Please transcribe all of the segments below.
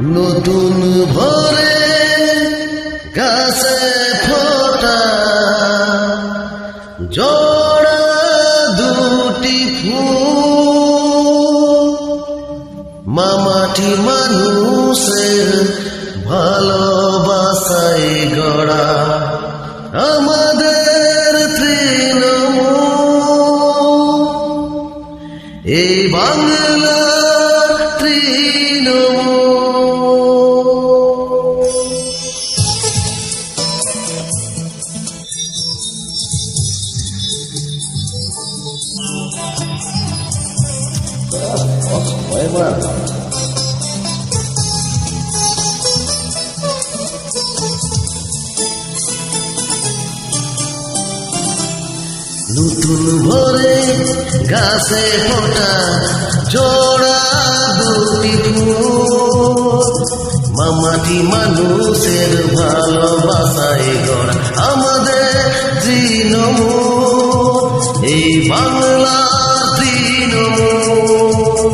নতুন ভরে গাছে ফোটা জোড়া দুটি ফুল, মামাটি মানুষের ভালোবাসায় গড়া আমাদের তৃণমূল, এই বাংলা তৃণমূল। নতুন ভরে গাছে ফোটা জোড়া দুটি ফুল, মামাটি মানুষের ভালোবাসায় গড়া আমাদের তৃণমূল, এই বাংলা তৃণমূল।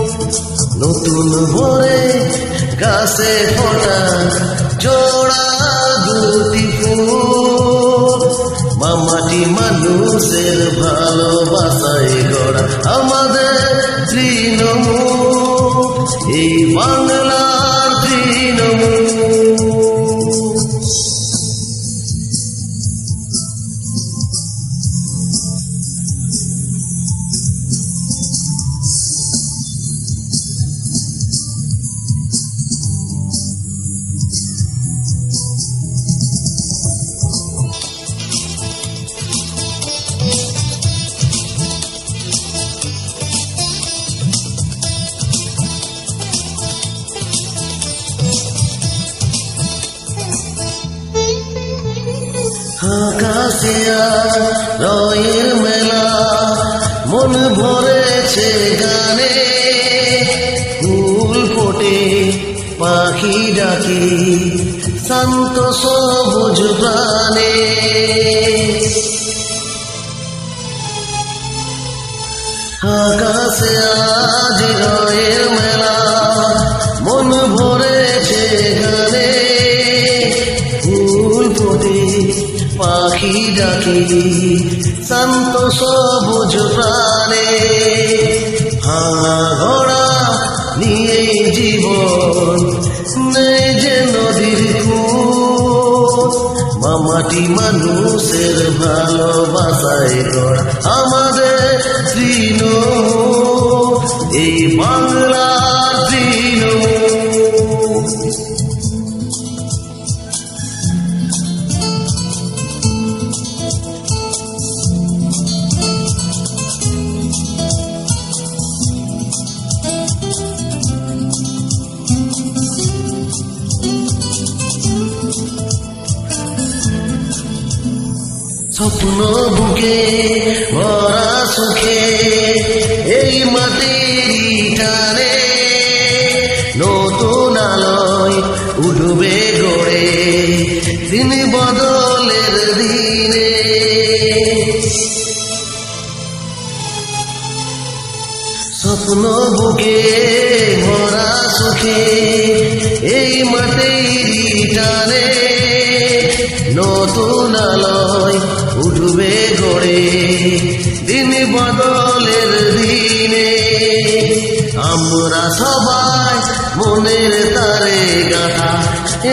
নতুন ভরে গাছে ফোটা জোড়া দুটি ফুল, মামাটি মানুষের ভালোবাসায় গড়া আমাদের তৃণমূল, এই বাংলার তৃণমূল। আকাশে রয়ের মেলা মন ভরেছে গানে, ফুল ফোটে পাখি ডাকে শান্ত সবুজ প্রাণে, আকাশে আজ রয়ের মেলা মন ভরেছে গানে, ফুল ফোটে পাখি ডাকে শান্ত সবুজ প্রাণে, ভাঙা ঘোড়া নিয়ে জীবন নেই যে নদীর কূল, মামাটি মানুষের ভালোবাসায় গড়া আমাদের তৃণমূল, এই বাংলার তৃণমূল। স্বপ্ন বুকে ভরা সুখে এই মাটির টানে, নতুন আলোয় উঠবে গড়ে দিন বদলের দিনে, স্বপ্ন বুকে ভরা সুখে এই মাটির টানে, নতুন আলোয় উঠবে গড়ে দিন বদলের দিনে, আমরা সবাই মনের তারে গাঁথা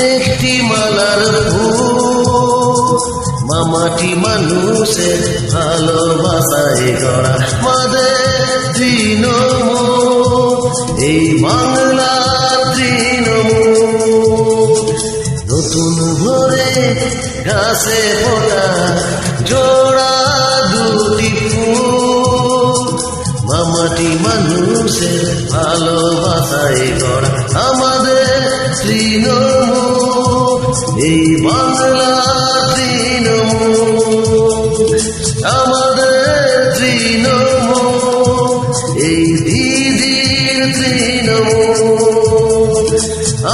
একটি মালার ফুল, মামাটি মানুষের ভালোবাসায় গড়া আমাদের তৃণমূল, এই বাংলার তৃণমূল। নতুন ভরে গাছে ফোটা জোড়া দুটি ফুল, মামাটি মানুষের ভালোবাসায় গড়া আমাদের তৃণমূল, এই বাংলা তৃণমূল, আমাদের তৃণমূল, এই দিদির তৃণমূল,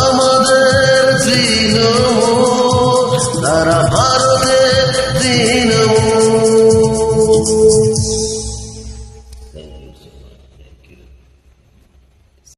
আমাদের তৃণমূল, তারা ভারতের তৃণমূল।